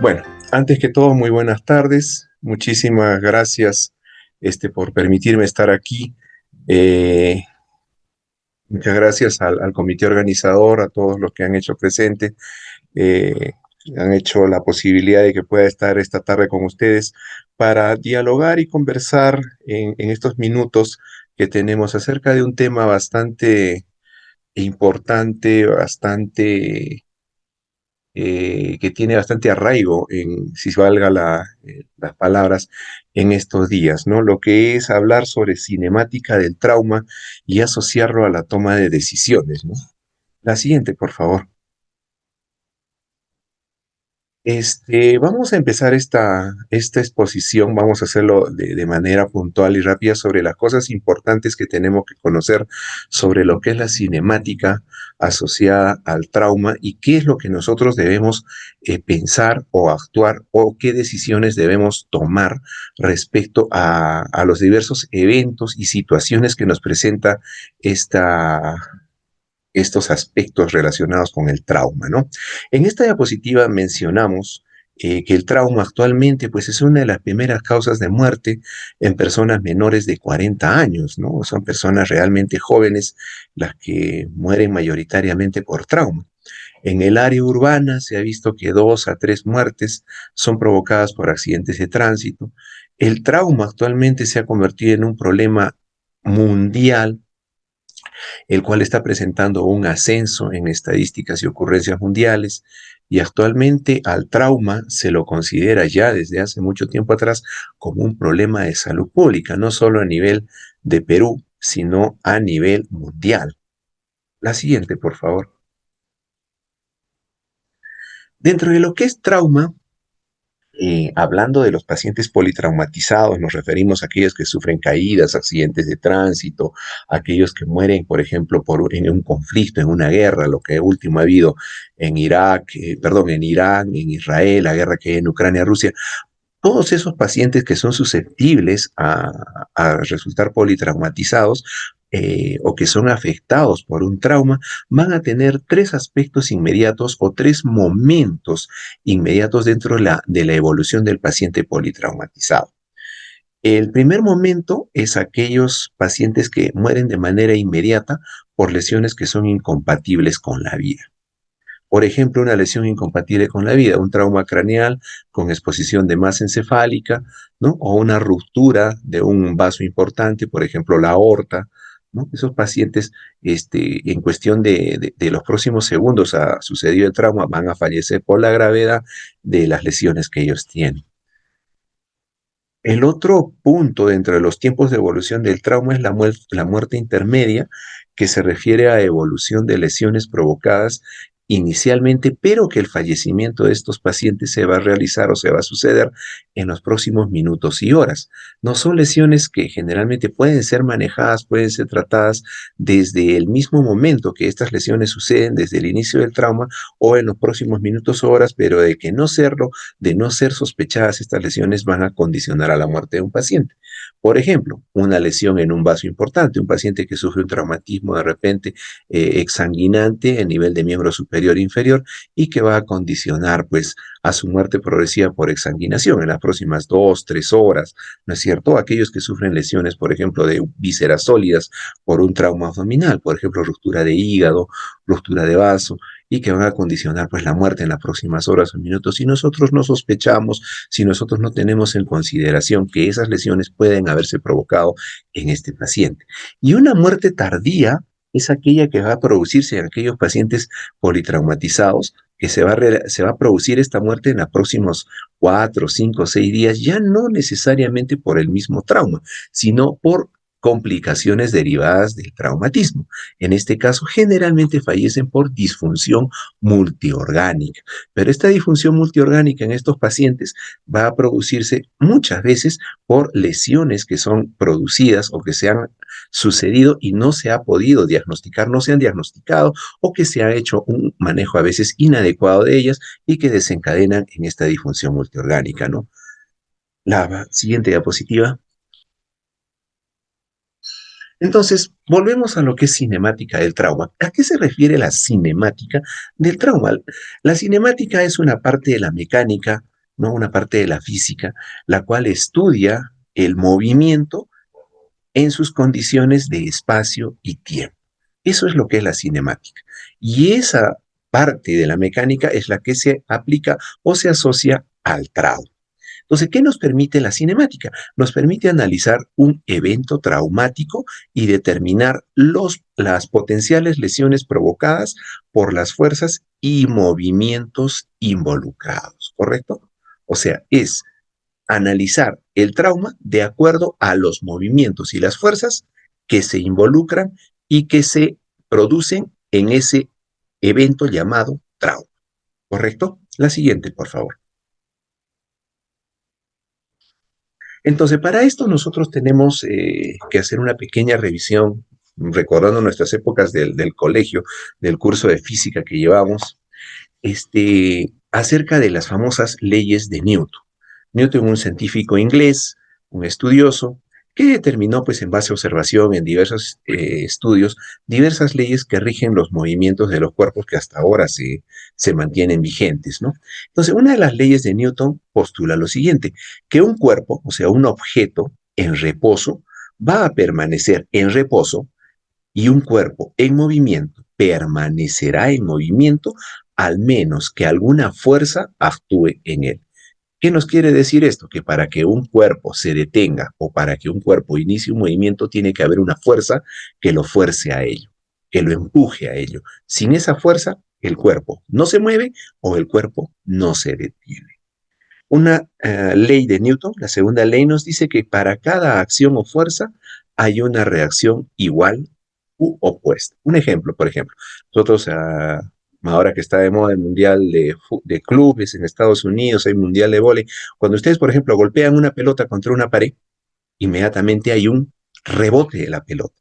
Bueno, antes que todo, muy buenas tardes. Muchísimas gracias por permitirme estar aquí. Eh, Muchas gracias al comité organizador, a todos los que han hecho presente, eh, han hecho la posibilidad de que pueda estar esta tarde con ustedes para dialogar y conversar en estos minutos que tenemos acerca de un tema bastante importante, bastante que tiene bastante arraigo, si valga las palabras, en estos días, ¿no? Lo que es hablar sobre cinemática del trauma y asociarlo a la toma de decisiones, ¿no? La siguiente, por favor. Vamos a empezar esta exposición, vamos a hacerlo de manera puntual y rápida sobre las cosas importantes que tenemos que conocer sobre lo que es la cinemática asociada al trauma y qué es lo que nosotros debemos pensar o actuar o qué decisiones debemos tomar respecto a los diversos eventos y situaciones que nos presenta esta, estos aspectos relacionados con el trauma, ¿no? En esta diapositiva mencionamos que el trauma actualmente pues es una de las primeras causas de muerte en personas menores de 40 años, ¿no? Son personas realmente jóvenes las que mueren mayoritariamente por trauma. En el área urbana se ha visto que 2 a 3 muertes son provocadas por accidentes de tránsito. El trauma actualmente se ha convertido en un problema mundial, el cual está presentando un ascenso en estadísticas y ocurrencias mundiales, y actualmente al trauma se lo considera ya desde hace mucho tiempo atrás como un problema de salud pública, no solo a nivel de Perú, sino a nivel mundial. La siguiente, por favor. Dentro de lo que es trauma, hablando de los pacientes politraumatizados, nos referimos a aquellos que sufren caídas, accidentes de tránsito, aquellos que mueren, por ejemplo, en un conflicto, en una guerra, lo que último ha habido en Irak, perdón, en Irán, en Israel, la guerra que hay en Ucrania, Rusia. Todos esos pacientes que son susceptibles a resultar politraumatizados o que son afectados por un trauma, van a tener 3 aspectos inmediatos o 3 momentos inmediatos dentro de la evolución del paciente politraumatizado. El primer momento es aquellos pacientes que mueren de manera inmediata por lesiones que son incompatibles con la vida. Por ejemplo, una lesión incompatible con la vida, un trauma craneal con exposición de masa encefálica, ¿no? O una ruptura de un vaso importante, por ejemplo, la aorta, ¿no? Esos pacientes, en cuestión de los próximos segundos ha sucedido el trauma, van a fallecer por la gravedad de las lesiones que ellos tienen. El otro punto dentro de los tiempos de evolución del trauma es la muerte intermedia, que se refiere a evolución de lesiones provocadas inicialmente, pero que el fallecimiento de estos pacientes se va a realizar o se va a suceder en los próximos minutos y horas. No son lesiones que generalmente pueden ser manejadas, pueden ser tratadas desde el mismo momento que estas lesiones suceden, desde el inicio del trauma o en los próximos minutos o horas, pero de que no serlo, de no ser sospechadas, estas lesiones van a condicionar a la muerte de un paciente. Por ejemplo, una lesión en un vaso importante, un paciente que sufre un traumatismo de repente exsanguinante a nivel de miembro superior e inferior y que va a condicionar pues a su muerte progresiva por exsanguinación en las próximas 2, 3 horas, ¿no es cierto? Aquellos que sufren lesiones, por ejemplo, de vísceras sólidas por un trauma abdominal, por ejemplo, ruptura de hígado, ruptura de vaso, y que van a condicionar pues la muerte en las próximas horas o minutos. Si nosotros no sospechamos, si nosotros no tenemos en consideración que esas lesiones pueden haberse provocado en este paciente. Y una muerte tardía es aquella que va a producirse en aquellos pacientes politraumatizados, que se va a producir esta muerte en los próximos 4, 5, 6 días, ya no necesariamente por el mismo trauma, sino por complicaciones derivadas del traumatismo. En este caso, generalmente fallecen por disfunción multiorgánica, pero esta disfunción multiorgánica en estos pacientes va a producirse muchas veces por lesiones que son producidas o que se han sucedido y no se ha podido diagnosticar, no se han diagnosticado o que se ha hecho un manejo a veces inadecuado de ellas y que desencadenan en esta disfunción multiorgánica, ¿no? La siguiente diapositiva. Entonces, volvemos a lo que es cinemática del trauma. ¿A qué se refiere la cinemática del trauma? La cinemática es una parte de la mecánica ¿no? Una parte de la física, la cual estudia el movimiento en sus condiciones de espacio y tiempo. Eso es lo que es la cinemática. Y esa parte de la mecánica es la que se aplica o se asocia al trauma. Entonces, ¿qué nos permite la cinemática? Nos permite analizar un evento traumático y determinar las potenciales lesiones provocadas por las fuerzas y movimientos involucrados, ¿correcto? O sea, es analizar el trauma de acuerdo a los movimientos y las fuerzas que se involucran y que se producen en ese evento llamado trauma, ¿correcto? La siguiente, por favor. Entonces, para esto nosotros tenemos que hacer una pequeña revisión, recordando nuestras épocas del colegio, del curso de física que llevamos, acerca de las famosas leyes de Newton. Newton, un científico inglés, un estudioso, que determinó, pues, en base a observación en diversos estudios, diversas leyes que rigen los movimientos de los cuerpos que hasta ahora se mantienen vigentes, ¿no? Entonces, una de las leyes de Newton postula lo siguiente, que un cuerpo, o sea, un objeto en reposo, va a permanecer en reposo y un cuerpo en movimiento permanecerá en movimiento al menos que alguna fuerza actúe en él. ¿Qué nos quiere decir esto? Que para que un cuerpo se detenga o para que un cuerpo inicie un movimiento tiene que haber una fuerza que lo fuerce a ello, que lo empuje a ello. Sin esa fuerza, el cuerpo no se mueve o el cuerpo no se detiene. Una ley de Newton, la segunda ley, nos dice que para cada acción o fuerza hay una reacción igual u opuesta. Un ejemplo, por ejemplo, nosotros ahora que está de moda el mundial de clubes en Estados Unidos, hay mundial de vóley, cuando ustedes, por ejemplo, golpean una pelota contra una pared, inmediatamente hay un rebote de la pelota.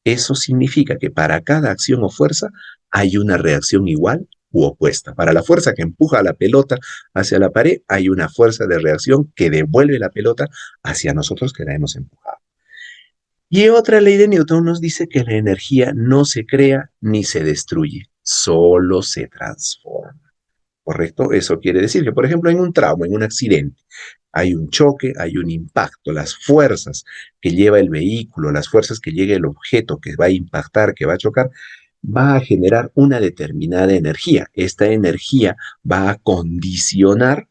Eso significa que para cada acción o fuerza hay una reacción igual u opuesta. Para la fuerza que empuja a la pelota hacia la pared, hay una fuerza de reacción que devuelve la pelota hacia nosotros que la hemos empujado. Y otra ley de Newton nos dice que la energía no se crea ni se destruye, solo se transforma. ¿Correcto? Eso quiere decir que, por ejemplo, en un trauma, en un accidente, hay un choque, hay un impacto, las fuerzas que lleva el vehículo, las fuerzas que llega el objeto que va a impactar, que va a chocar, va a generar una determinada energía. Esta energía va a condicionar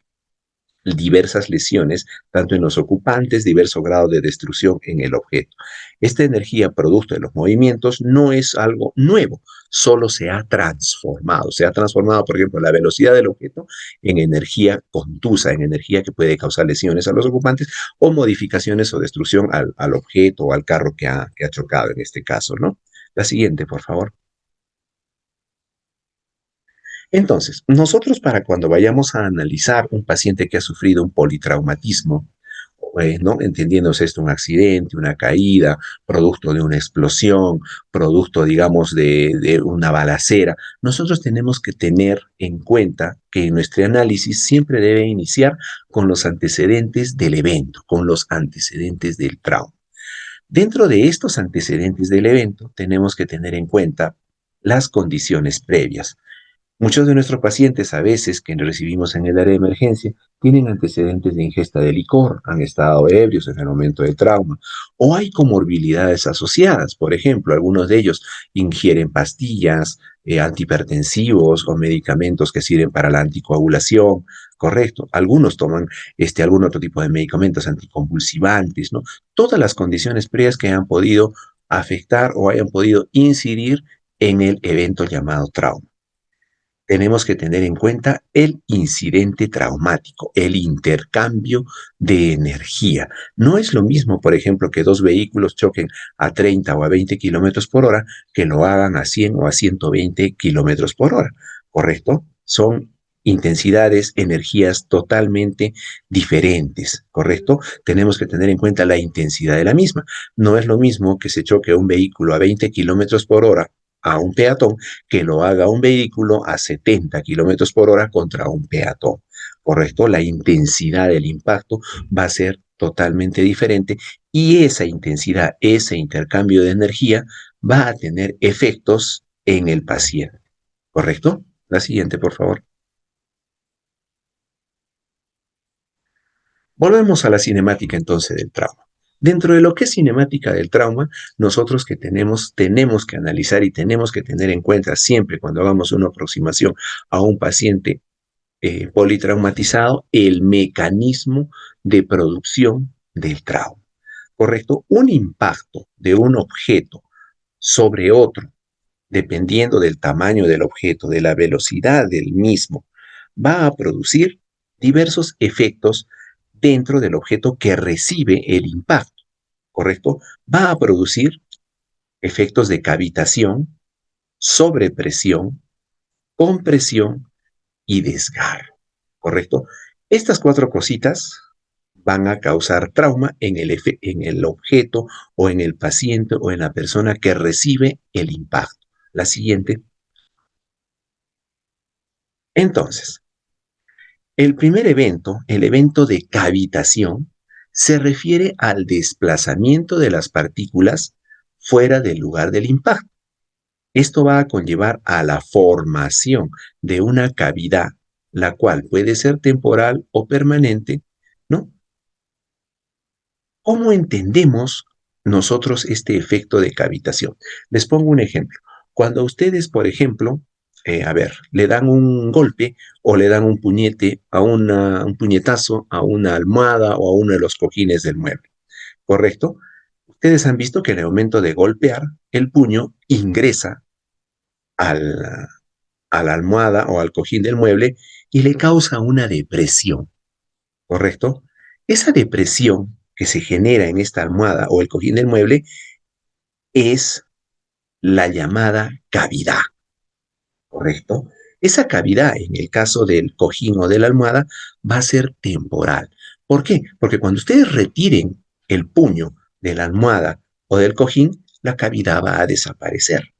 diversas lesiones, tanto en los ocupantes, diverso grado de destrucción en el objeto. Esta energía producto de los movimientos no es algo nuevo, solo se ha transformado. Se ha transformado, por ejemplo, la velocidad del objeto en energía contusa, en energía que puede causar lesiones a los ocupantes o modificaciones o destrucción al objeto o al carro que ha chocado en este caso, ¿no? La siguiente, por favor. Entonces, nosotros para cuando vayamos a analizar un paciente que ha sufrido un politraumatismo, ¿no? Entendiéndose esto, un accidente, una caída, producto de una explosión, producto, digamos, de una balacera, nosotros tenemos que tener en cuenta que nuestro análisis siempre debe iniciar con los antecedentes del evento, con los antecedentes del trauma. Dentro de estos antecedentes del evento, tenemos que tener en cuenta las condiciones previas. Muchos de nuestros pacientes, a veces que recibimos en el área de emergencia, tienen antecedentes de ingesta de licor, han estado ebrios en el momento del trauma, o hay comorbilidades asociadas. Por ejemplo, algunos de ellos ingieren pastillas, antihipertensivos o medicamentos que sirven para la anticoagulación, correcto. Algunos toman algún otro tipo de medicamentos anticonvulsivantes, ¿no? Todas las condiciones previas que han podido afectar o hayan podido incidir en el evento llamado trauma. Tenemos que tener en cuenta el incidente traumático, el intercambio de energía. No es lo mismo, por ejemplo, que dos vehículos choquen a 30 o a 20 kilómetros por hora que lo hagan a 100 o a 120 kilómetros por hora, ¿correcto? Son intensidades, energías totalmente diferentes, ¿correcto? Tenemos que tener en cuenta la intensidad de la misma. No es lo mismo que se choque un vehículo a 20 kilómetros por hora a un peatón que lo haga un vehículo a 70 kilómetros por hora contra un peatón. ¿Correcto? La intensidad del impacto va a ser totalmente diferente y esa intensidad, ese intercambio de energía va a tener efectos en el paciente. ¿Correcto? La siguiente, por favor. Volvemos a la cinemática entonces del trauma. Dentro de lo que es cinemática del trauma, nosotros que tenemos que analizar y tenemos que tener en cuenta siempre cuando hagamos una aproximación a un paciente politraumatizado, el mecanismo de producción del trauma. ¿Correcto? Un impacto de un objeto sobre otro, dependiendo del tamaño del objeto, de la velocidad del mismo, va a producir diversos efectos dentro del objeto que recibe el impacto, ¿correcto? Va a producir efectos de cavitación, sobrepresión, compresión y desgarro, ¿correcto? Estas cuatro cositas van a causar trauma en el objeto o en el paciente o en la persona que recibe el impacto. La siguiente. Entonces, el primer evento, el evento de cavitación, se refiere al desplazamiento de las partículas fuera del lugar del impacto. Esto va a conllevar a la formación de una cavidad, la cual puede ser temporal o permanente, ¿no? ¿Cómo entendemos nosotros este efecto de cavitación? Les pongo un ejemplo. Cuando ustedes, por ejemplo, le dan un golpe o le dan un puñete un puñetazo a una almohada o a uno de los cojines del mueble, ¿correcto? Ustedes han visto que en el momento de golpear, el puño ingresa al, a la almohada o al cojín del mueble y le causa una depresión, ¿correcto? Esa depresión que se genera en esta almohada o el cojín del mueble es la llamada cavidad, ¿correcto? Esa cavidad, en el caso del cojín o de la almohada, va a ser temporal. ¿Por qué? Porque cuando ustedes retiren el puño de la almohada o del cojín, la cavidad va a desaparecer.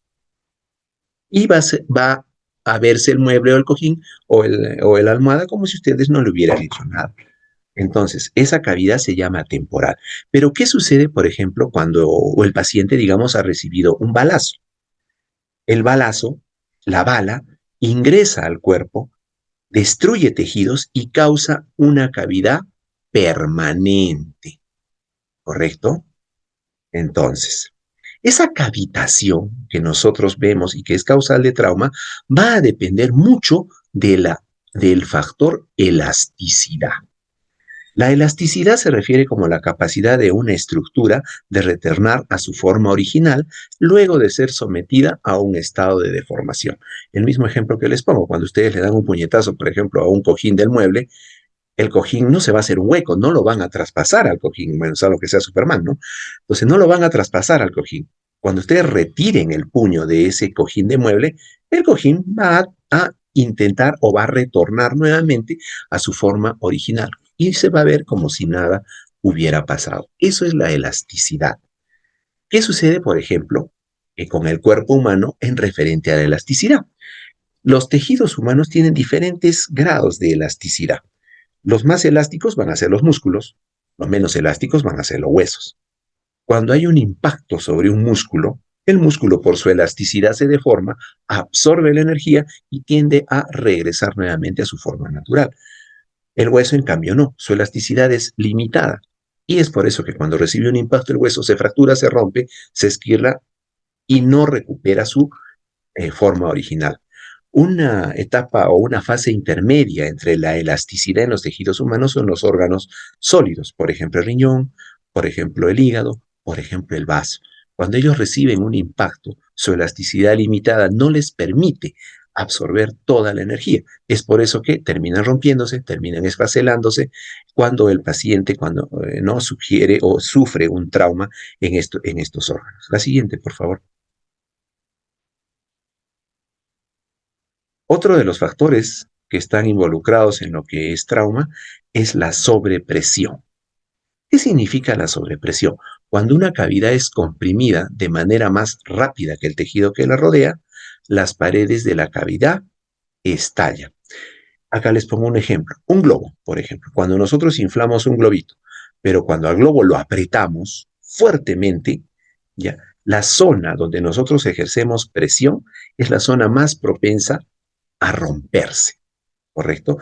Y va a verse el mueble o el cojín o el almohada como si ustedes no le hubieran hecho nada. Entonces, esa cavidad se llama temporal. Pero, ¿qué sucede, por ejemplo, cuando el paciente, digamos, ha recibido un balazo? El balazo, la bala, ingresa al cuerpo, destruye tejidos y causa una cavidad permanente, ¿correcto? Entonces, esa cavitación que nosotros vemos y que es causal de trauma va a depender mucho del factor elasticidad. La elasticidad se refiere como la capacidad de una estructura de retornar a su forma original luego de ser sometida a un estado de deformación. El mismo ejemplo que les pongo, cuando ustedes le dan un puñetazo, por ejemplo, a un cojín del mueble, el cojín no se va a hacer un hueco, no lo van a traspasar al cojín, bueno, salvo que sea Superman, ¿no? Entonces no lo van a traspasar al cojín. Cuando ustedes retiren el puño de ese cojín de mueble, el cojín va a intentar o va a retornar nuevamente a su forma original y se va a ver como si nada hubiera pasado. Eso es la elasticidad. ¿Qué sucede, por ejemplo, con el cuerpo humano en referente a la elasticidad? Los tejidos humanos tienen diferentes grados de elasticidad. Los más elásticos van a ser los músculos, los menos elásticos van a ser los huesos. Cuando hay un impacto sobre un músculo, el músculo por su elasticidad se deforma, absorbe la energía y tiende a regresar nuevamente a su forma natural. El hueso, en cambio, no, su elasticidad es limitada. Y es por eso que cuando recibe un impacto el hueso se fractura, se rompe, se esquirla y no recupera su forma original. Una etapa o una fase intermedia entre la elasticidad en los tejidos humanos son los órganos sólidos, por ejemplo el riñón, por ejemplo el hígado, por ejemplo el vaso. Cuando ellos reciben un impacto, su elasticidad limitada no les permite absorber toda la energía. Es por eso que terminan rompiéndose, terminan esfacelándose cuando el paciente cuando no sugiere o sufre un trauma en estos órganos. La siguiente, por favor. Otro de los factores que están involucrados en lo que es trauma es la sobrepresión. ¿Qué significa la sobrepresión? Cuando una cavidad es comprimida de manera más rápida que el tejido que la rodea, las paredes de la cavidad estallan. Acá les pongo un ejemplo. Un globo, por ejemplo. Cuando nosotros inflamos un globito, pero cuando al globo lo apretamos fuertemente, ya, la zona donde nosotros ejercemos presión es la zona más propensa a romperse, ¿correcto?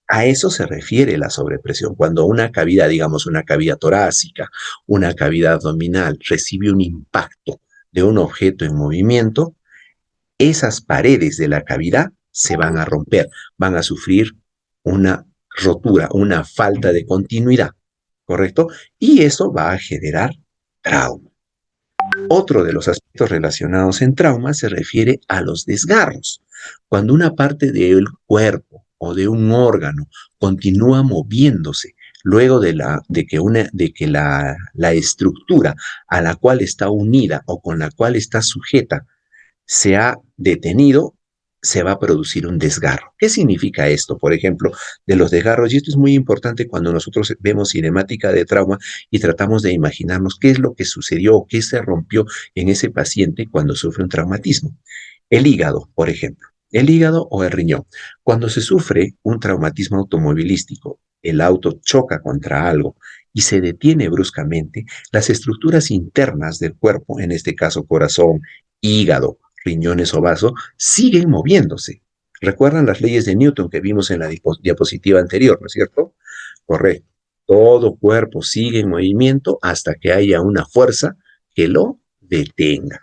A eso se refiere la sobrepresión. Cuando una cavidad, digamos una cavidad torácica, una cavidad abdominal, recibe un impacto de un objeto en movimiento, esas paredes de la cavidad se van a romper, van a sufrir una rotura, una falta de continuidad, ¿correcto? Y eso va a generar trauma. Otro de los aspectos relacionados en trauma se refiere a los desgarros. Cuando una parte del cuerpo o de un órgano continúa moviéndose luego de que la estructura a la cual está unida o con la cual está sujeta se ha detenido, se va a producir un desgarro. ¿Qué significa esto? Por ejemplo, de los desgarros, y esto es muy importante cuando nosotros vemos cinemática de trauma y tratamos de imaginarnos qué es lo que sucedió o qué se rompió en ese paciente cuando sufre un traumatismo. El hígado, por ejemplo. El hígado o el riñón. Cuando se sufre un traumatismo automovilístico, el auto choca contra algo y se detiene bruscamente, las estructuras internas del cuerpo, en este caso corazón, hígado, riñones o vaso, siguen moviéndose. ¿Recuerdan las leyes de Newton que vimos en la diapositiva anterior, no es cierto? Correcto. Todo cuerpo sigue en movimiento hasta que haya una fuerza que lo detenga.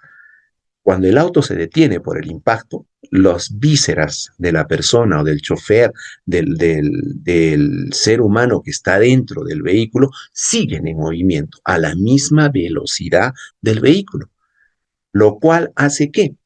Cuando el auto se detiene por el impacto, las vísceras de la persona o del chofer, del ser humano que está dentro del vehículo, siguen en movimiento a la misma velocidad del vehículo, lo cual hace que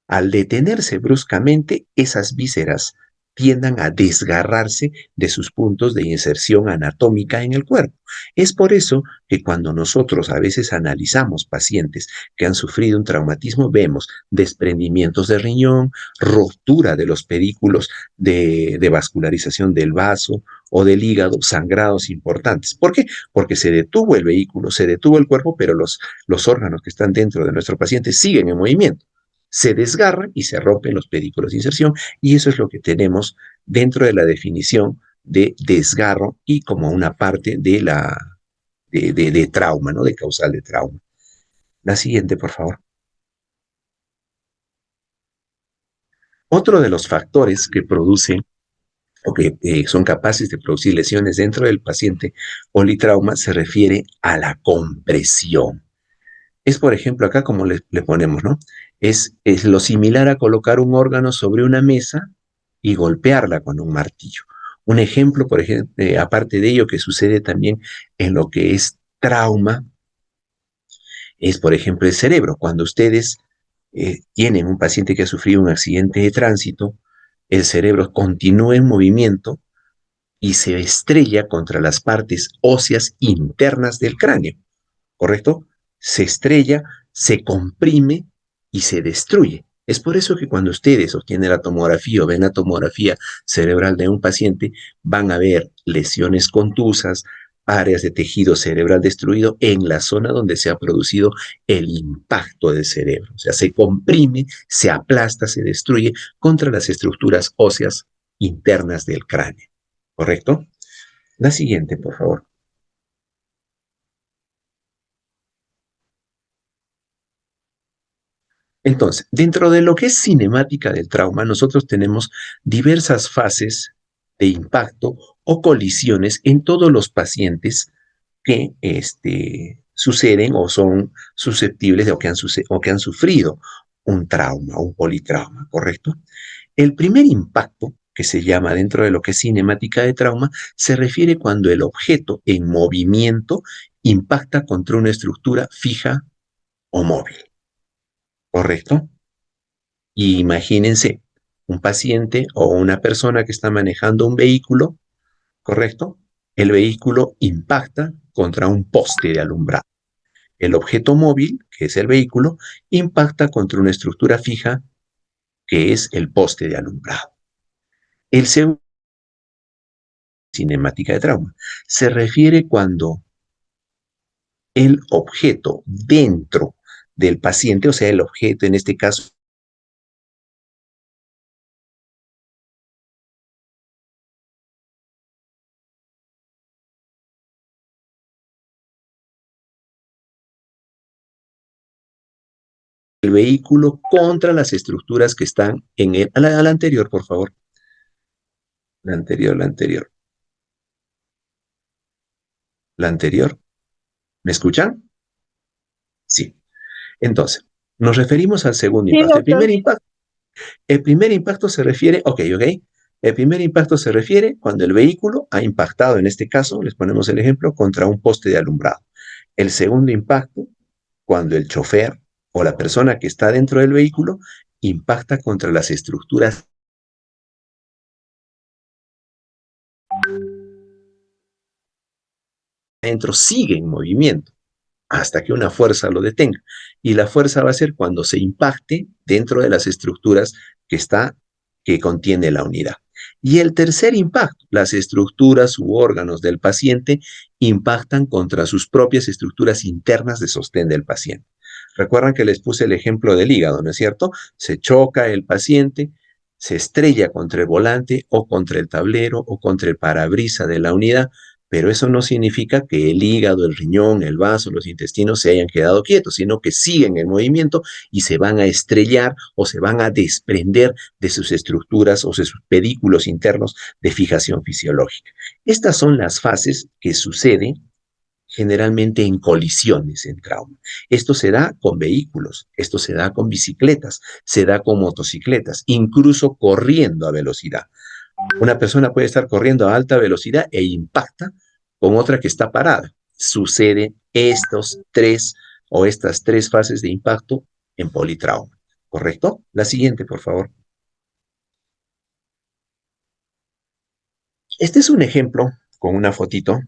al detenerse bruscamente, esas vísceras tiendan a desgarrarse de sus puntos de inserción anatómica en el cuerpo. Es por eso que cuando nosotros a veces analizamos pacientes que han sufrido un traumatismo, vemos desprendimientos de riñón, rotura de los pedículos de vascularización del vaso o del hígado, sangrados importantes. ¿Por qué? Porque se detuvo el vehículo, se detuvo el cuerpo, pero los órganos que están dentro de nuestro paciente siguen en movimiento, se desgarran y se rompen los pedículos de inserción, y eso es lo que tenemos dentro de la definición de desgarro y como una parte de trauma, ¿no? De causal de trauma. La siguiente, por favor. Otro de los factores que producen o que son capaces de producir lesiones dentro del paciente politrauma se refiere a la compresión. Es, por ejemplo, acá como le ponemos, ¿no? Es lo similar a colocar un órgano sobre una mesa y golpearla con un martillo. Un ejemplo, por ejemplo, aparte de ello, que sucede también en lo que es trauma, es, por ejemplo, el cerebro. Cuando ustedes tienen un paciente que ha sufrido un accidente de tránsito, el cerebro continúa en movimiento y se estrella contra las partes óseas internas del cráneo. ¿Correcto? Se estrella, se comprime y se destruye. Es por eso que cuando ustedes obtienen la tomografía o ven la tomografía cerebral de un paciente, van a ver lesiones contusas, áreas de tejido cerebral destruido en la zona donde se ha producido el impacto del cerebro. O sea, se comprime, se aplasta, se destruye contra las estructuras óseas internas del cráneo. ¿Correcto? La siguiente, por favor. Entonces, dentro de lo que es cinemática del trauma, nosotros tenemos diversas fases de impacto o colisiones en todos los pacientes que suceden o son susceptibles de, o que han sufrido un trauma, un politrauma, ¿correcto? El primer impacto, que se llama dentro de lo que es cinemática de trauma, se refiere cuando el objeto en movimiento impacta contra una estructura fija o móvil, ¿correcto? Y imagínense un paciente o una persona que está manejando un vehículo, ¿correcto? El vehículo impacta contra un poste de alumbrado. El objeto móvil, que es el vehículo, impacta contra una estructura fija, que es el poste de alumbrado. El segundo, cinemática de trauma, se refiere cuando el objeto dentro del paciente, o sea, el objeto en este caso, el vehículo contra las estructuras que están en el, a la anterior, por favor. La anterior, la anterior, la anterior. ¿Me escuchan? Sí. Entonces, nos referimos al segundo Sí, impacto. doctor. El primer impacto se refiere, ok. El primer impacto se refiere cuando el vehículo ha impactado, en este caso, les ponemos el ejemplo, contra un poste de alumbrado. El segundo impacto, cuando el chofer o la persona que está dentro del vehículo impacta contra las estructuras dentro, sigue en movimiento hasta que una fuerza lo detenga. Y la fuerza va a ser cuando se impacte dentro de las estructuras que está, que contiene la unidad. Y el tercer impacto, las estructuras u órganos del paciente impactan contra sus propias estructuras internas de sostén del paciente. Recuerdan que les puse el ejemplo del hígado, ¿no es cierto? Se choca el paciente, se estrella contra el volante o contra el tablero o contra el parabrisa de la unidad, pero eso no significa que el hígado, el riñón, el vaso, los intestinos se hayan quedado quietos, sino que siguen en movimiento y se van a estrellar o se van a desprender de sus estructuras o de sus pedículos internos de fijación fisiológica. Estas son las fases que suceden generalmente en colisiones en trauma. Esto se da con vehículos, esto se da con bicicletas, se da con motocicletas, incluso corriendo a velocidad. Una persona puede estar corriendo a alta velocidad e impacta con otra que está parada. Sucede estos tres o estas tres fases de impacto en politrauma. ¿Correcto? La siguiente, por favor. Este es un ejemplo con una fotito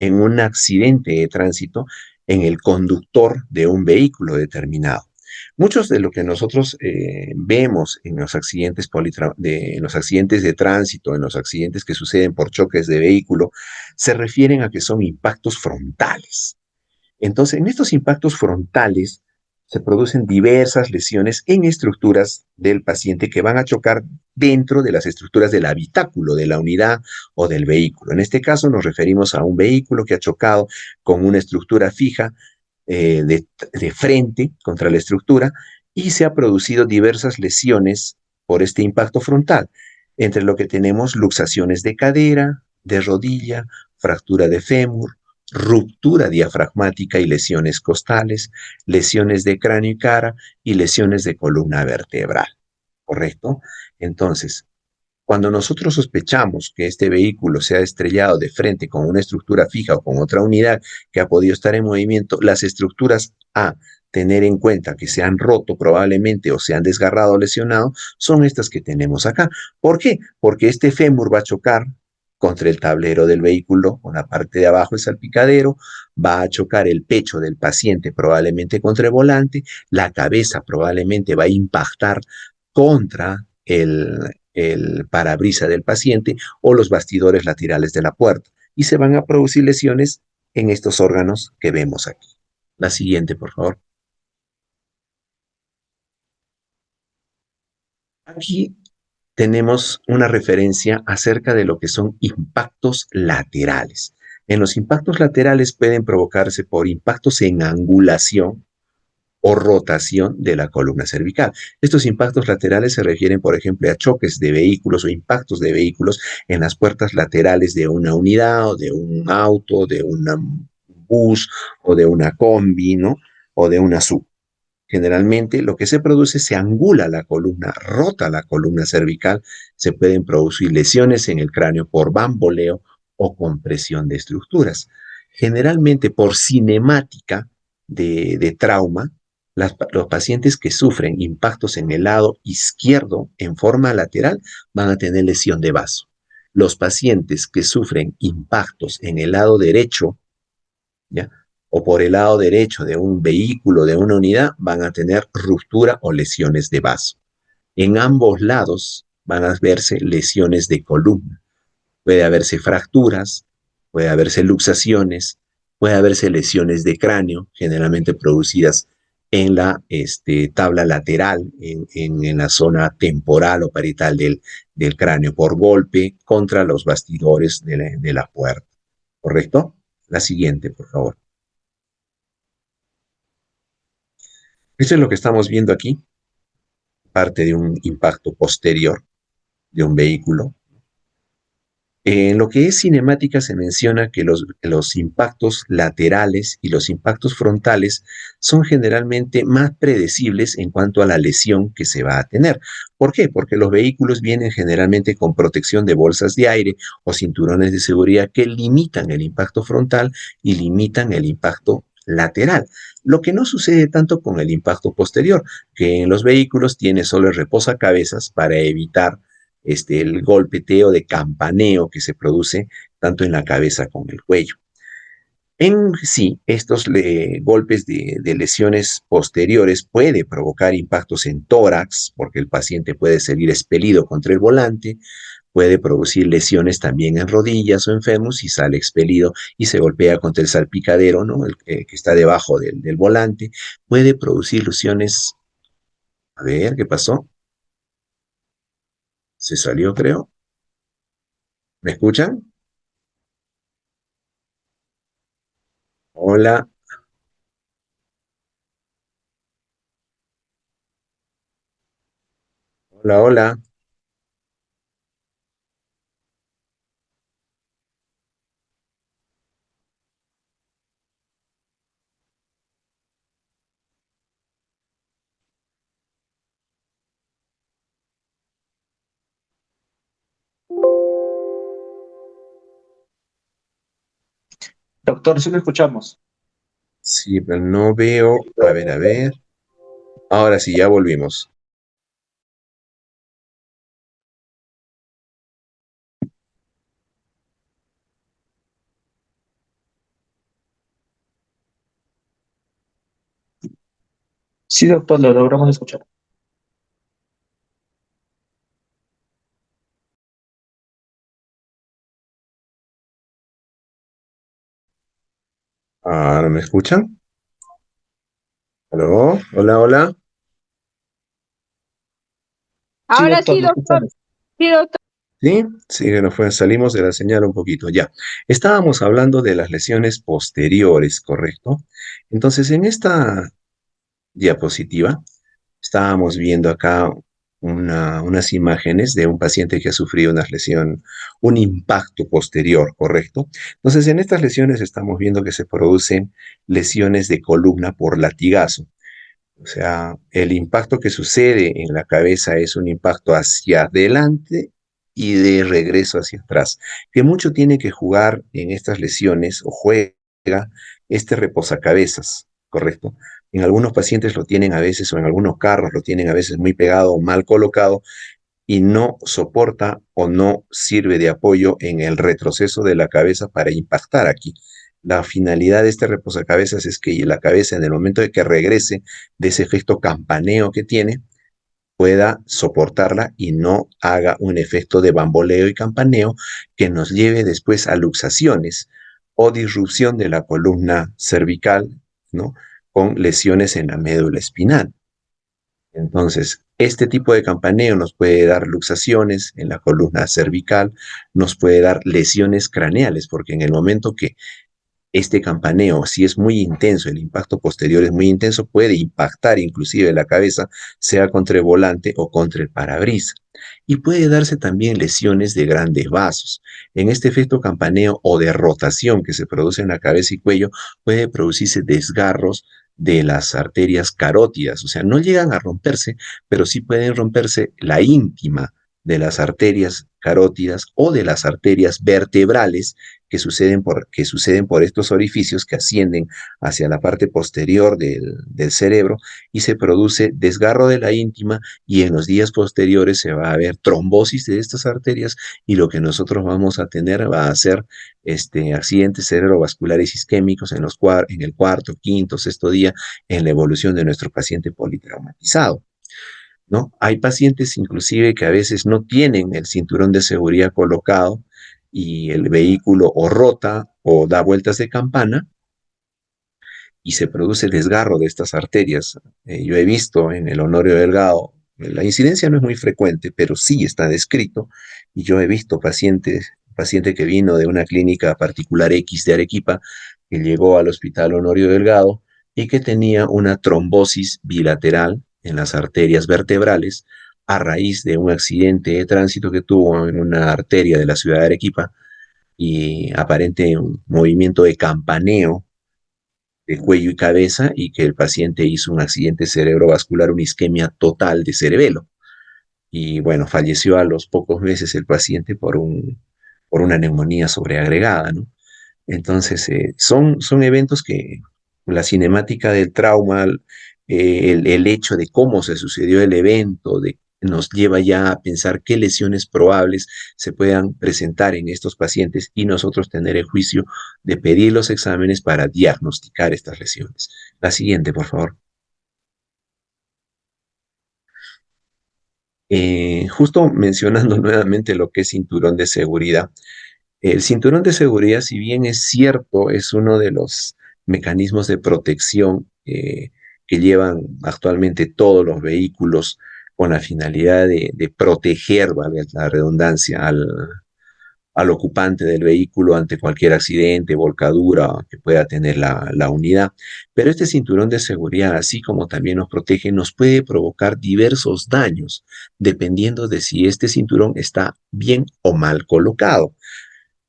en un accidente de tránsito en el conductor de un vehículo determinado. Muchos de lo que nosotros vemos en los accidentes en los accidentes de tránsito, en los accidentes que suceden por choques de vehículo, se refieren a que son impactos frontales. Entonces, en estos impactos frontales se producen diversas lesiones en estructuras del paciente que van a chocar dentro de las estructuras del habitáculo de la unidad o del vehículo. En este caso nos referimos a un vehículo que ha chocado con una estructura fija de frente contra la estructura y se ha producido diversas lesiones por este impacto frontal, entre lo que tenemos luxaciones de cadera, de rodilla, fractura de fémur, ruptura diafragmática y lesiones costales, lesiones de cráneo y cara y lesiones de columna vertebral. ¿Correcto? Entonces, cuando nosotros sospechamos que este vehículo se ha estrellado de frente con una estructura fija o con otra unidad que ha podido estar en movimiento, las estructuras a tener en cuenta que se han roto probablemente o se han desgarrado o lesionado son estas que tenemos acá. ¿Por qué? Porque este fémur va a chocar contra el tablero del vehículo, con la parte de abajo el salpicadero, va a chocar el pecho del paciente probablemente contra el volante, la cabeza probablemente va a impactar contra el parabrisa del paciente o los bastidores laterales de la puerta y se van a producir lesiones en estos órganos que vemos aquí. La siguiente, por favor. Aquí tenemos una referencia acerca de lo que son impactos laterales. En los impactos laterales pueden provocarse por impactos en angulación o rotación de la columna cervical. Estos impactos laterales se refieren, por ejemplo, a choques de vehículos o impactos de vehículos en las puertas laterales de una unidad o de un auto, de un bus o de una combi, ¿no? O de una sub. Generalmente lo que se produce se angula la columna, rota la columna cervical, se pueden producir lesiones en el cráneo por bamboleo o compresión de estructuras. Generalmente por cinemática de trauma, los pacientes que sufren impactos en el lado izquierdo en forma lateral van a tener lesión de vaso. Los pacientes que sufren impactos en el lado derecho, ¿ya? O por el lado derecho de un vehículo, de una unidad, van a tener ruptura o lesiones de vaso. En ambos lados van a verse lesiones de columna. Puede haberse fracturas, puede haberse luxaciones, puede haberse lesiones de cráneo, generalmente producidas en la tabla lateral, en la zona temporal o parietal del cráneo, por golpe contra los bastidores de la puerta. ¿Correcto? La siguiente, por favor. Esto es lo que estamos viendo aquí, parte de un impacto posterior. de un vehículo. En lo que es cinemática se menciona que los impactos laterales y los impactos frontales son generalmente más predecibles en cuanto a la lesión que se va a tener. ¿Por qué? Porque los vehículos vienen generalmente con protección de bolsas de aire o cinturones de seguridad que limitan el impacto frontal y limitan el impacto lateral. Lo que no sucede tanto con el impacto posterior, que en los vehículos tiene solo el reposacabezas para evitar el golpeteo de campaneo que se produce tanto en la cabeza como en el cuello. En sí, estos golpes de lesiones posteriores puede provocar impactos en tórax, porque el paciente puede salir expelido contra el volante, puede producir lesiones también en rodillas o en fémur si sale expelido y se golpea contra el salpicadero, ¿no? Que está debajo del volante, puede producir lesiones. A ver, ¿qué pasó? Se salió, creo. ¿Me escuchan? Hola, hola, hola. Doctor, sí lo escuchamos. Sí, pero no veo. A ver, a ver. Ahora sí, ya volvimos. Sí, doctor, lo logramos escuchar. ¿Ahora me escuchan? ¿Aló? Hola, hola. Sí, Ahora doctor, sí, lo doctor. escuchamos. Sí, doctor. Sí, sí, que nos fue, salimos de la señal un poquito. Ya. Estábamos hablando de las lesiones posteriores, ¿correcto? Entonces, en esta diapositiva estábamos viendo acá unas imágenes de un paciente que ha sufrido una lesión, un impacto posterior, ¿correcto? Entonces, en estas lesiones estamos viendo que se producen lesiones de columna por latigazo. O sea, el impacto que sucede en la cabeza es un impacto hacia adelante y de regreso hacia atrás, que mucho tiene que jugar en estas lesiones o juega este reposacabezas, ¿correcto? En algunos pacientes lo tienen a veces o en algunos carros lo tienen a veces muy pegado o mal colocado y no soporta o no sirve de apoyo en el retroceso de la cabeza para impactar aquí. La finalidad de este reposacabezas es que la cabeza en el momento de que regrese de ese efecto campaneo que tiene, pueda soportarla y no haga un efecto de bamboleo y campaneo que nos lleve después a luxaciones o disrupción de la columna cervical, ¿no? Con lesiones en la médula espinal. Entonces, este tipo de campaneo nos puede dar luxaciones en la columna cervical, nos puede dar lesiones craneales, porque en el momento que este campaneo, si es muy intenso, el impacto posterior es muy intenso, puede impactar inclusive la cabeza, sea contra el volante o contra el parabrisas. Y puede darse también lesiones de grandes vasos. En este efecto campaneo o de rotación que se produce en la cabeza y cuello, puede producirse desgarros de las arterias carótidas. O sea, no llegan a romperse, pero sí pueden romperse la íntima de las arterias carótidas o de las arterias vertebrales que suceden por estos orificios que ascienden hacia la parte posterior del cerebro y se produce desgarro de la íntima y en los días posteriores se va a ver trombosis de estas arterias y lo que nosotros vamos a tener va a ser accidentes cerebrovasculares isquémicos en el cuarto, quinto, sexto día en la evolución de nuestro paciente politraumatizado. ¿No? Hay pacientes inclusive que a veces no tienen el cinturón de seguridad colocado y el vehículo o rota o da vueltas de campana y se produce desgarro de estas arterias. Yo he visto en el Honorio Delgado, la incidencia no es muy frecuente, pero sí está descrito, y yo he visto paciente que vino de una clínica particular X de Arequipa, que llegó al Hospital Honorio Delgado y que tenía una trombosis bilateral en las arterias vertebrales a raíz de un accidente de tránsito que tuvo en una arteria de la ciudad de Arequipa y aparente un movimiento de campaneo de cuello y cabeza y que el paciente hizo un accidente cerebrovascular, una isquemia total de cerebelo. Y bueno, falleció a los pocos meses el paciente por una neumonía sobreagregada, ¿no? Entonces, son eventos que la cinemática del trauma, el hecho de cómo se sucedió el evento, nos lleva ya a pensar qué lesiones probables se puedan presentar en estos pacientes y nosotros tener el juicio de pedir los exámenes para diagnosticar estas lesiones. La siguiente, por favor. Justo mencionando nuevamente lo que es cinturón de seguridad. El cinturón de seguridad, si bien es cierto, es uno de los mecanismos de protección que llevan actualmente todos los vehículos con la finalidad de proteger, vale la redundancia, al ocupante del vehículo ante cualquier accidente, volcadura que pueda tener la unidad. Pero este cinturón de seguridad, así como también nos protege, nos puede provocar diversos daños, dependiendo de si este cinturón está bien o mal colocado.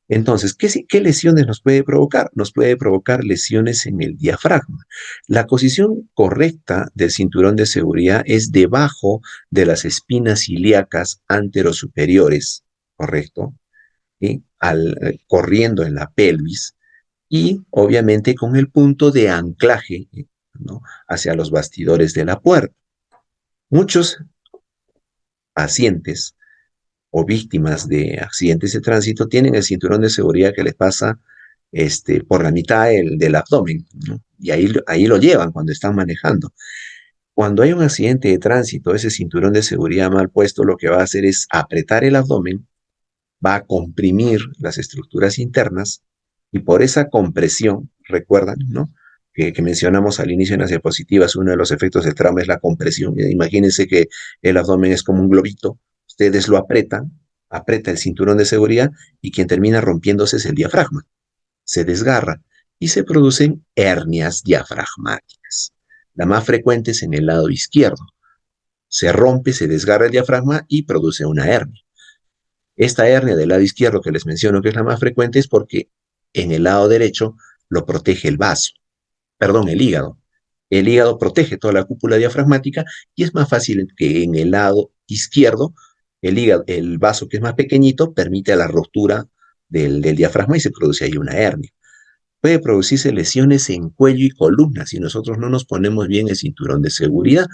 Entonces, ¿qué lesiones nos puede provocar? Nos puede provocar lesiones en el diafragma. La posición correcta del cinturón de seguridad es debajo de las espinas ilíacas anterosuperiores, ¿correcto? ¿Sí? Corriendo en la pelvis y obviamente con el punto de anclaje, ¿no? Hacia los bastidores de la puerta. Muchos pacientes o víctimas de accidentes de tránsito tienen el cinturón de seguridad que les pasa por la mitad del abdomen, ¿no? Y ahí lo llevan cuando están manejando. Cuando hay un accidente de tránsito, ese cinturón de seguridad mal puesto lo que va a hacer es apretar el abdomen, va a comprimir las estructuras internas y por esa compresión, recuerdan, ¿no? Que mencionamos al inicio en las diapositivas, uno de los efectos del trauma es la compresión. Imagínense que el abdomen es como un globito, ustedes lo apretan, aprieta el cinturón de seguridad y quien termina rompiéndose es el diafragma. Se desgarra y se producen hernias diafragmáticas. La más frecuente es en el lado izquierdo. Se rompe, se desgarra el diafragma y produce una hernia. Esta hernia del lado izquierdo que les menciono que es la más frecuente es porque en el lado derecho lo protege el vaso, perdón, el hígado. El hígado protege toda la cúpula diafragmática y es más fácil que en el lado izquierdo el hígado, el vaso que es más pequeñito permite la ruptura del diafragma y se produce ahí una hernia. Puede producirse lesiones en cuello y columna si nosotros no nos ponemos bien el cinturón de seguridad.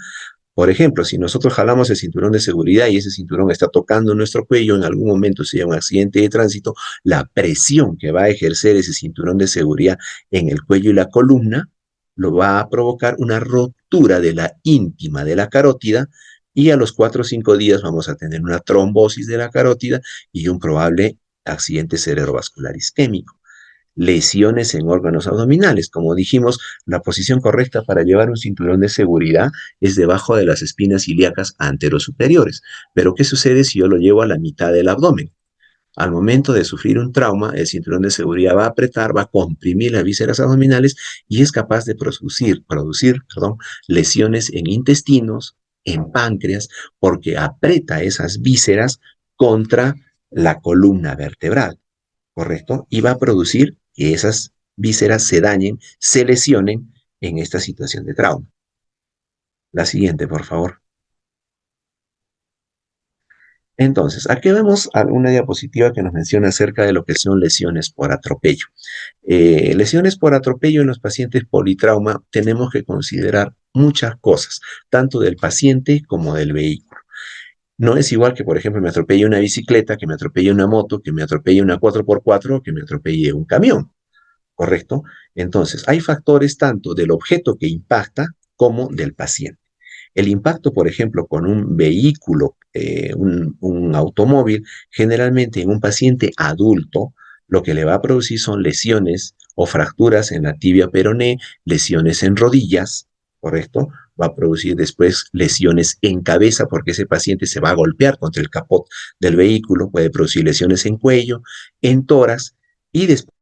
Por ejemplo, si nosotros jalamos el cinturón de seguridad y ese cinturón está tocando nuestro cuello, en algún momento si hay un accidente de tránsito, la presión que va a ejercer ese cinturón de seguridad en el cuello y la columna lo va a provocar una rotura de la íntima de la carótida y a los 4 o 5 días vamos a tener una trombosis de la carótida y un probable accidente cerebrovascular isquémico. Lesiones en órganos abdominales. Como dijimos, la posición correcta para llevar un cinturón de seguridad es debajo de las espinas ilíacas anterosuperiores. Pero ¿qué sucede si yo lo llevo a la mitad del abdomen? Al momento de sufrir un trauma, el cinturón de seguridad va a apretar, va a comprimir las vísceras abdominales y es capaz de producir lesiones en intestinos, en páncreas, porque aprieta esas vísceras contra la columna vertebral. ¿Correcto? Y va a producir que esas vísceras se dañen, se lesionen en esta situación de trauma. La siguiente, por favor. Entonces, aquí vemos una diapositiva que nos menciona acerca de lo que son lesiones por atropello. Lesiones por atropello en los pacientes politrauma tenemos que considerar muchas cosas, tanto del paciente como del vehículo. No es igual que, por ejemplo, me atropelle una bicicleta, que me atropelle una moto, que me atropelle una 4x4 o que me atropelle un camión. ¿Correcto? Entonces, hay factores tanto del objeto que impacta como del paciente. El impacto, por ejemplo, con un vehículo, un automóvil, generalmente en un paciente adulto, lo que le va a producir son lesiones o fracturas en la tibia peroné, lesiones en rodillas, ¿correcto? Va a producir después lesiones en cabeza porque ese paciente se va a golpear contra el capot del vehículo, puede producir lesiones en cuello, en tórax y después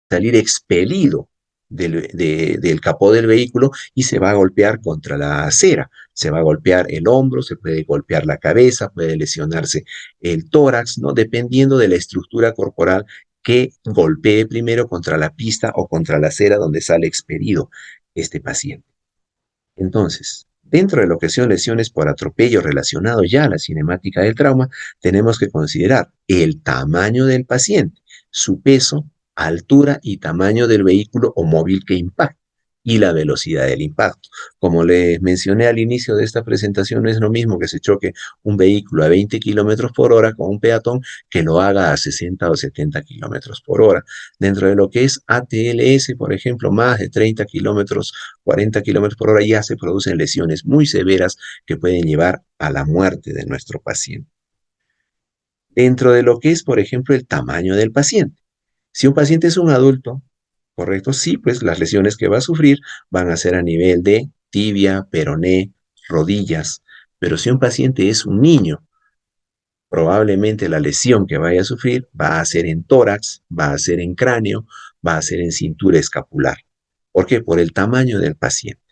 salir expelido del capó del vehículo y se va a golpear contra la acera. Se va a golpear el hombro, se puede golpear la cabeza, puede lesionarse el tórax, ¿no? Dependiendo de la estructura corporal que golpee primero contra la pista o contra la acera donde sale expelido este paciente. Entonces, dentro de lo que son lesiones por atropello relacionado ya a la cinemática del trauma, tenemos que considerar el tamaño del paciente, su peso, altura y tamaño del vehículo o móvil que impacta y la velocidad del impacto. Como les mencioné al inicio de esta presentación, no es lo mismo que se choque un vehículo a 20 kilómetros por hora con un peatón que lo haga a 60 o 70 kilómetros por hora. Dentro de lo que es ATLS, por ejemplo, más de 30 kilómetros 40 kilómetros por hora, ya se producen lesiones muy severas que pueden llevar a la muerte de nuestro paciente. Dentro de lo que es, por ejemplo, el tamaño del paciente. Si un paciente es un adulto, ¿correcto? Sí, pues las lesiones que va a sufrir van a ser a nivel de tibia, peroné, rodillas. Pero si un paciente es un niño, probablemente la lesión que vaya a sufrir va a ser en tórax, va a ser en cráneo, va a ser en cintura escapular. ¿Por qué? Por el tamaño del paciente.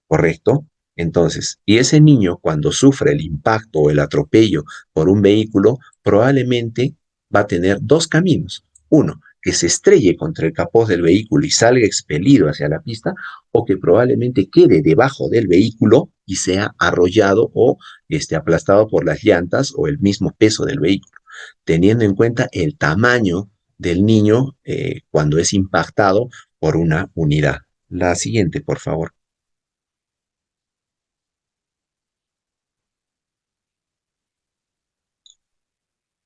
¿Correcto? Entonces, y ese niño cuando sufre el impacto o el atropello por un vehículo, probablemente va a tener dos caminos. Uno, que se estrelle contra el capó del vehículo y salga expelido hacia la pista, o que probablemente quede debajo del vehículo y sea arrollado o esté aplastado por las llantas o el mismo peso del vehículo, teniendo en cuenta el tamaño del niño cuando es impactado por una unidad. La siguiente, por favor.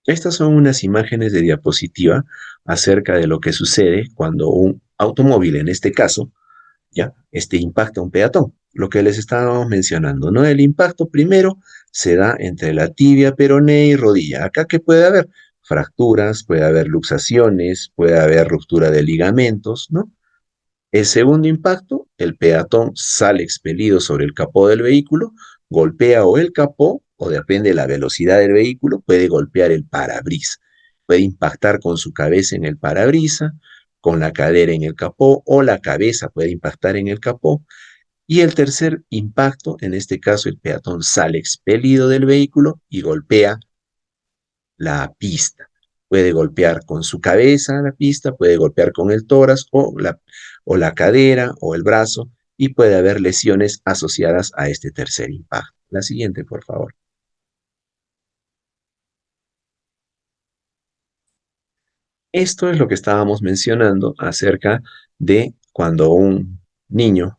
Estas son unas imágenes de diapositiva acerca de lo que sucede cuando un automóvil, en este caso, ya, impacta a un peatón. Lo que les estábamos mencionando, ¿no? El impacto primero se da entre la tibia, peroné y rodilla. Acá, ¿qué puede haber? Fracturas, puede haber luxaciones, puede haber ruptura de ligamentos, ¿no? El segundo impacto, el peatón sale expelido sobre el capó del vehículo, golpea o el capó, o depende de la velocidad del vehículo, puede golpear el parabrisas. Puede impactar con su cabeza en el parabrisas, con la cadera en el capó, o la cabeza puede impactar en el capó. Y el tercer impacto, en este caso el peatón sale expelido del vehículo y golpea la pista. Puede golpear con su cabeza la pista, puede golpear con el tórax o la cadera o el brazo y puede haber lesiones asociadas a este tercer impacto. La siguiente, por favor. Esto es lo que estábamos mencionando acerca de cuando un niño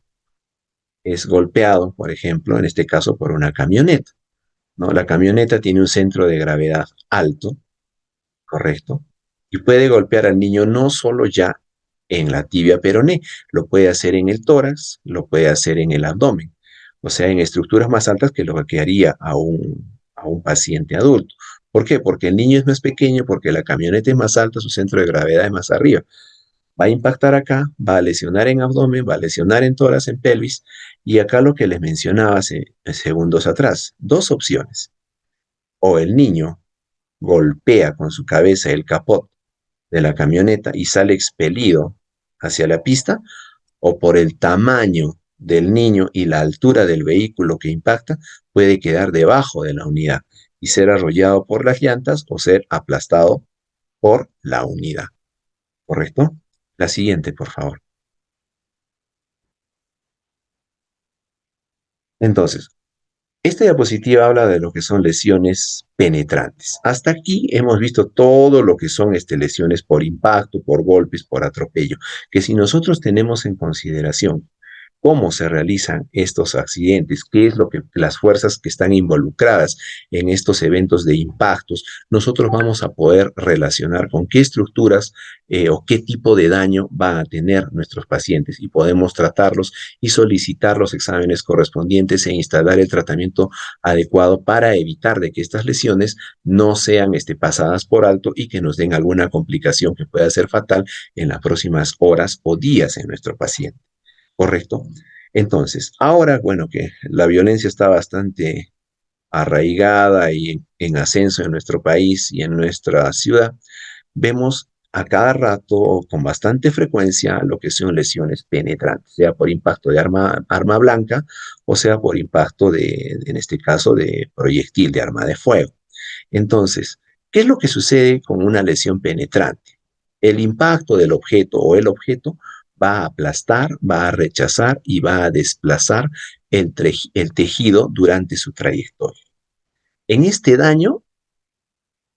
es golpeado, por ejemplo, en este caso por una camioneta, ¿no? La camioneta tiene un centro de gravedad alto, ¿correcto? Y puede golpear al niño no solo ya en la tibia peroné, lo puede hacer en el tórax, lo puede hacer en el abdomen, o sea, en estructuras más altas que lo que haría a un paciente adulto. ¿Por qué? Porque el niño es más pequeño, porque la camioneta es más alta, su centro de gravedad es más arriba. Va a impactar acá, va a lesionar en abdomen, va a lesionar en tórax, en pelvis, y acá lo que les mencionaba hace segundos atrás, dos opciones. O el niño golpea con su cabeza el capot de la camioneta y sale expelido hacia la pista, o por el tamaño del niño y la altura del vehículo que impacta, puede quedar debajo de la unidad y ser arrollado por las llantas o ser aplastado por la unidad. ¿Correcto? La siguiente, por favor. Entonces, esta diapositiva habla de lo que son lesiones penetrantes. Hasta aquí hemos visto todo lo que son lesiones por impacto, por golpes, por atropello, que si nosotros tenemos en consideración cómo se realizan estos accidentes, qué es lo que las fuerzas que están involucradas en estos eventos de impactos, nosotros vamos a poder relacionar con qué estructuras o qué tipo de daño van a tener nuestros pacientes y podemos tratarlos y solicitar los exámenes correspondientes e instalar el tratamiento adecuado para evitar de que estas lesiones no sean pasadas por alto y que nos den alguna complicación que pueda ser fatal en las próximas horas o días en nuestro paciente. ¿Correcto? Entonces, ahora, bueno, que la violencia está bastante arraigada y en ascenso en nuestro país y en nuestra ciudad, vemos a cada rato o con bastante frecuencia lo que son lesiones penetrantes, sea por impacto de arma blanca o sea por impacto en este caso, de proyectil de arma de fuego. Entonces, ¿qué es lo que sucede con una lesión penetrante? El impacto del objeto o el objeto va a aplastar, va a rechazar y va a desplazar el tejido durante su trayectoria. En este daño,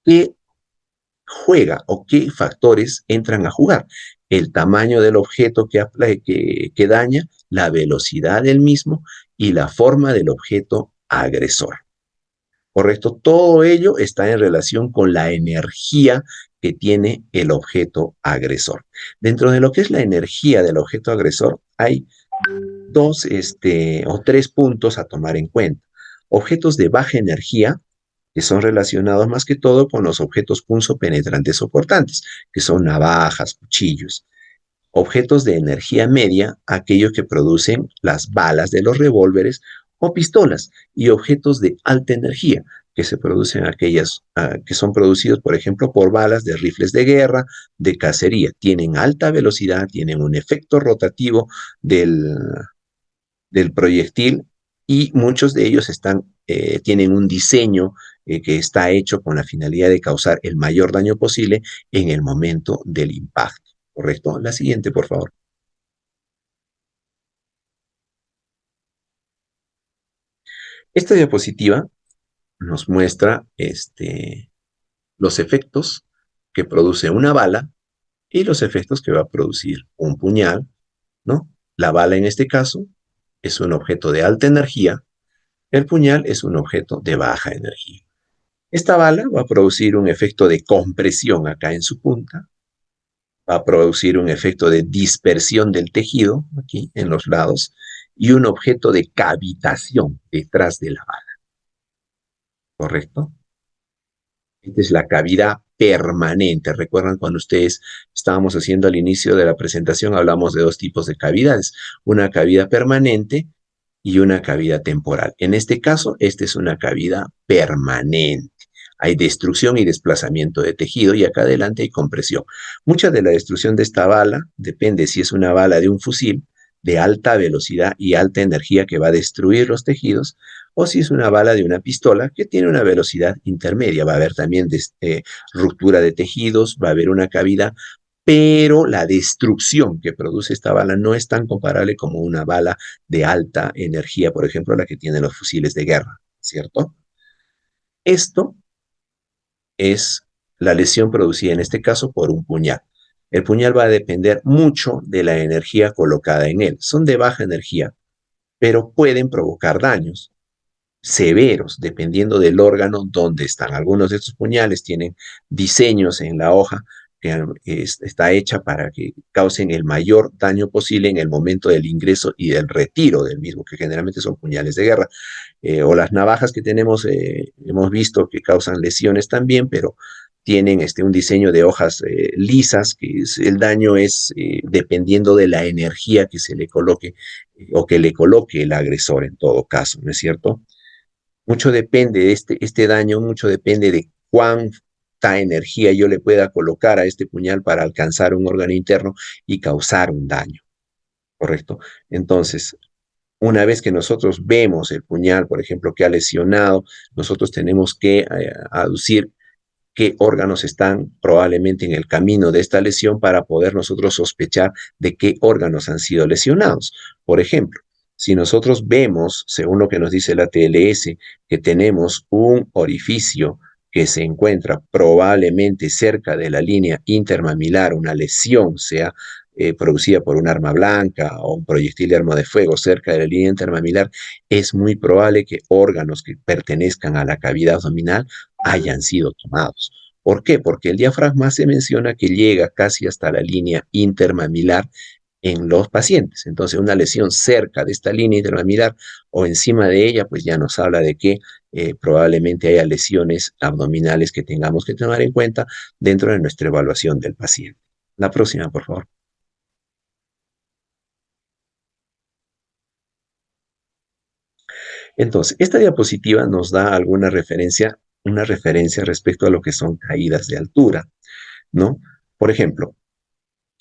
¿qué juega o qué factores entran a jugar? El tamaño del objeto que daña, la velocidad del mismo y la forma del objeto agresor. ¿Correcto? Todo ello está en relación con la energía que tiene el objeto agresor. Dentro de lo que es la energía del objeto agresor, hay dos o tres puntos a tomar en cuenta. Objetos de baja energía, que son relacionados más que todo con los objetos punzopenetrantes o cortantes, que son navajas, cuchillos. Objetos de energía media, aquellos que producen las balas de los revólveres o pistolas, y objetos de alta energía, que se producen aquellas que son producidos, por ejemplo, por balas de rifles de guerra, de cacería. Tienen alta velocidad, tienen un efecto rotativo del, del proyectil y muchos de ellos tienen un diseño que está hecho con la finalidad de causar el mayor daño posible en el momento del impacto. ¿Correcto? La siguiente, por favor. Esta diapositiva nos muestra los efectos que produce una bala y los efectos que va a producir un puñal, ¿no? La bala en este caso es un objeto de alta energía, el puñal es un objeto de baja energía. Esta bala va a producir un efecto de compresión acá en su punta, va a producir un efecto de dispersión del tejido aquí en los lados y un objeto de cavitación detrás de la bala, ¿correcto? Esta es la cavidad permanente. Recuerdan cuando ustedes estábamos haciendo al inicio de la presentación, hablamos de dos tipos de cavidades, una cavidad permanente y una cavidad temporal. En este caso, esta es una cavidad permanente. Hay destrucción y desplazamiento de tejido y acá adelante hay compresión. Mucha de la destrucción de esta bala depende si es una bala de un fusil de alta velocidad y alta energía que va a destruir los tejidos o si es una bala de una pistola que tiene una velocidad intermedia. Va a haber también ruptura de tejidos, va a haber una cavidad, pero la destrucción que produce esta bala no es tan comparable como una bala de alta energía, por ejemplo, la que tienen los fusiles de guerra, ¿cierto? Esto es la lesión producida en este caso por un puñal. El puñal va a depender mucho de la energía colocada en él. Son de baja energía, pero pueden provocar daños severos, dependiendo del órgano donde están. Algunos de estos puñales tienen diseños en la hoja que está hecha para que causen el mayor daño posible en el momento del ingreso y del retiro del mismo, que generalmente son puñales de guerra. O las navajas que tenemos, hemos visto que causan lesiones también, pero tienen un diseño de hojas lisas, que el daño es dependiendo de la energía que se le coloque o que le coloque el agresor en todo caso, ¿no es cierto? Mucho depende de este daño, mucho depende de cuánta energía yo le pueda colocar a este puñal para alcanzar un órgano interno y causar un daño, ¿correcto? Entonces, una vez que nosotros vemos el puñal, por ejemplo, que ha lesionado, nosotros tenemos que aducir qué órganos están probablemente en el camino de esta lesión para poder nosotros sospechar de qué órganos han sido lesionados. Por ejemplo, si nosotros vemos, según lo que nos dice la TLS, que tenemos un orificio que se encuentra probablemente cerca de la línea intermamilar, una lesión, sea producida por un arma blanca o un proyectil de arma de fuego cerca de la línea intermamilar, es muy probable que órganos que pertenezcan a la cavidad abdominal hayan sido tomados. ¿Por qué? Porque el diafragma se menciona que llega casi hasta la línea intermamilar en los pacientes. Entonces, una lesión cerca de esta línea intermamilar o encima de ella, pues ya nos habla de que probablemente haya lesiones abdominales que tengamos que tomar en cuenta dentro de nuestra evaluación del paciente. La próxima, por favor. Entonces, esta diapositiva nos da alguna referencia, una referencia respecto a lo que son caídas de altura, ¿no? Por ejemplo,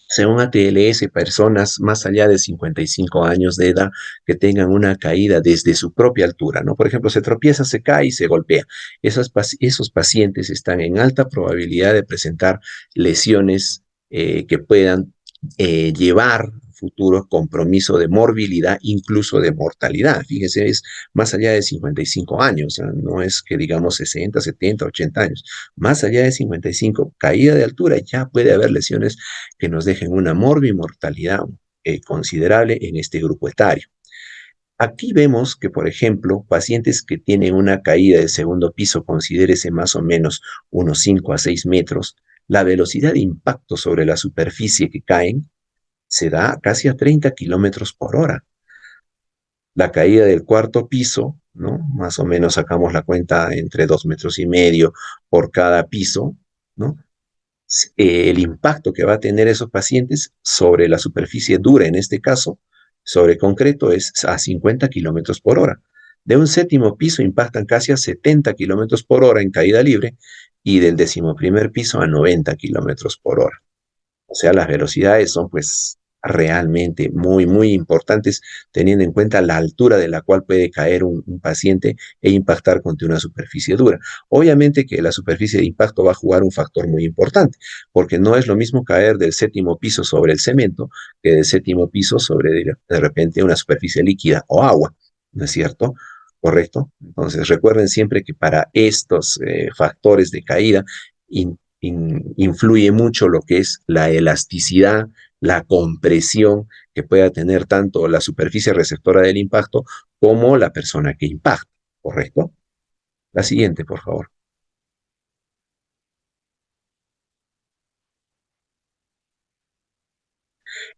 según ATLS, personas más allá de 55 años de edad que tengan una caída desde su propia altura, ¿no? Por ejemplo, se tropieza, se cae y se golpea. Esos pacientes están en alta probabilidad de presentar lesiones que puedan llevar futuro compromiso de morbilidad, incluso de mortalidad. Fíjese, es más allá de 55 años, ¿eh? No es que digamos 60, 70, 80 años. Más allá de 55, caída de altura, ya puede haber lesiones que nos dejen una morbimortalidad considerable en este grupo etario. Aquí vemos que, por ejemplo, pacientes que tienen una caída de segundo piso, considérese más o menos unos 5 a 6 metros, la velocidad de impacto sobre la superficie que caen se da casi a 30 kilómetros por hora. La caída del cuarto piso, ¿no? Más o menos sacamos la cuenta entre 2,5 metros por cada piso, ¿no? El impacto que va a tener esos pacientes sobre la superficie dura, en este caso, sobre concreto, es a 50 kilómetros por hora. De un séptimo piso impactan casi a 70 kilómetros por hora en caída libre y del decimoprimer piso a 90 kilómetros por hora. O sea, las velocidades son pues realmente muy, muy importantes teniendo en cuenta la altura de la cual puede caer un paciente e impactar contra una superficie dura. Obviamente que la superficie de impacto va a jugar un factor muy importante, porque no es lo mismo caer del séptimo piso sobre el cemento que del séptimo piso sobre de repente una superficie líquida o agua, ¿no es cierto? ¿Correcto? Entonces recuerden siempre que para estos factores de caída influye mucho lo que es la elasticidad, la compresión que pueda tener tanto la superficie receptora del impacto como la persona que impacta, ¿correcto? La siguiente, por favor.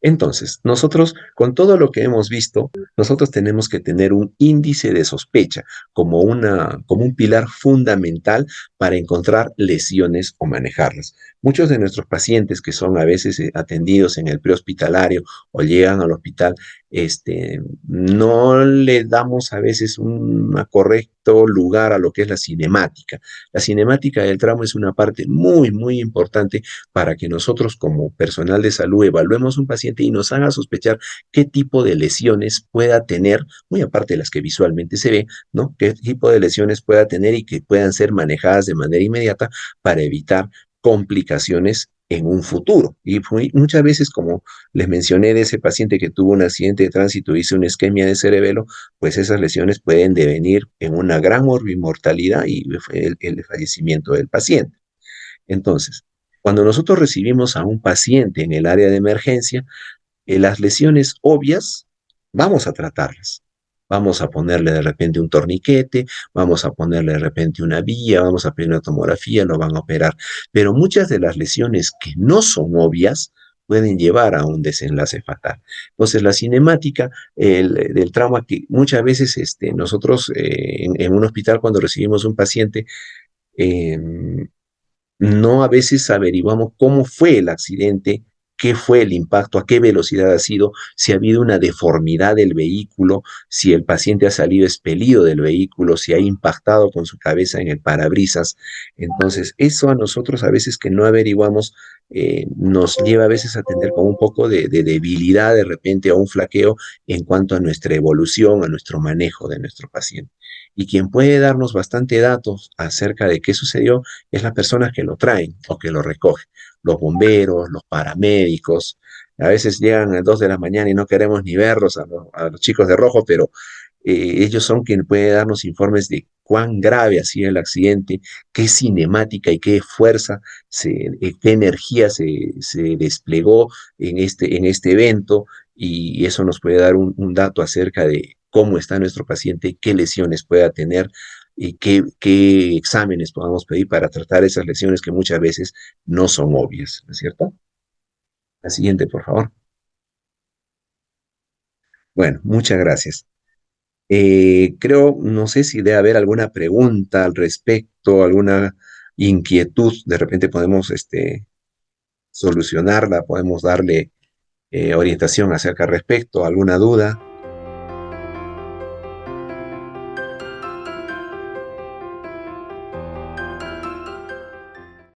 Entonces, nosotros, con todo lo que hemos visto, nosotros tenemos que tener un índice de sospecha como un pilar fundamental para encontrar lesiones o manejarlas. Muchos de nuestros pacientes que son a veces atendidos en el prehospitalario o llegan al hospital, no le damos a veces un correcto lugar a lo que es la cinemática. La cinemática del trauma es una parte muy, muy importante para que nosotros como personal de salud evaluemos un paciente y nos haga sospechar qué tipo de lesiones pueda tener, muy aparte de las que visualmente se ve, ¿no? Qué tipo de lesiones pueda tener y que puedan ser manejadas de manera inmediata para evitar complicaciones en un futuro. Y muchas veces, como les mencioné de ese paciente que tuvo un accidente de tránsito y hizo una isquemia de cerebelo, pues esas lesiones pueden devenir en una gran morbimortalidad y el fallecimiento del paciente. Entonces, cuando nosotros recibimos a un paciente en el área de emergencia, las lesiones obvias, vamos a tratarlas. Vamos a ponerle de repente un torniquete, vamos a ponerle de repente una vía, vamos a pedir una tomografía, lo van a operar. Pero muchas de las lesiones que no son obvias pueden llevar a un desenlace fatal. Entonces, la cinemática del trauma que muchas veces nosotros en un hospital cuando recibimos un paciente, eh, no a veces averiguamos cómo fue el accidente, qué fue el impacto, a qué velocidad ha sido, si ha habido una deformidad del vehículo, si el paciente ha salido expelido del vehículo, si ha impactado con su cabeza en el parabrisas. Entonces, eso a nosotros a veces que no averiguamos, nos lleva a veces a tener con un poco de debilidad de repente o un flaqueo en cuanto a nuestra evolución, a nuestro manejo de nuestro paciente. Y quien puede darnos bastante datos acerca de qué sucedió es las personas que lo traen o que lo recogen, los bomberos, los paramédicos. A veces llegan a las 2 de la mañana y no queremos ni verlos a los chicos de rojo, pero ellos son quien puede darnos informes de cuán grave ha sido el accidente, qué cinemática y qué fuerza, qué energía se desplegó en este evento, y eso nos puede dar un dato acerca de cómo está nuestro paciente, qué lesiones pueda tener y qué exámenes podamos pedir para tratar esas lesiones que muchas veces no son obvias, ¿no es cierto? La siguiente, por favor. Bueno, muchas gracias. Creo, no sé si debe haber alguna pregunta al respecto, alguna inquietud, de repente podemos solucionarla, podemos darle orientación acerca al respecto, alguna duda.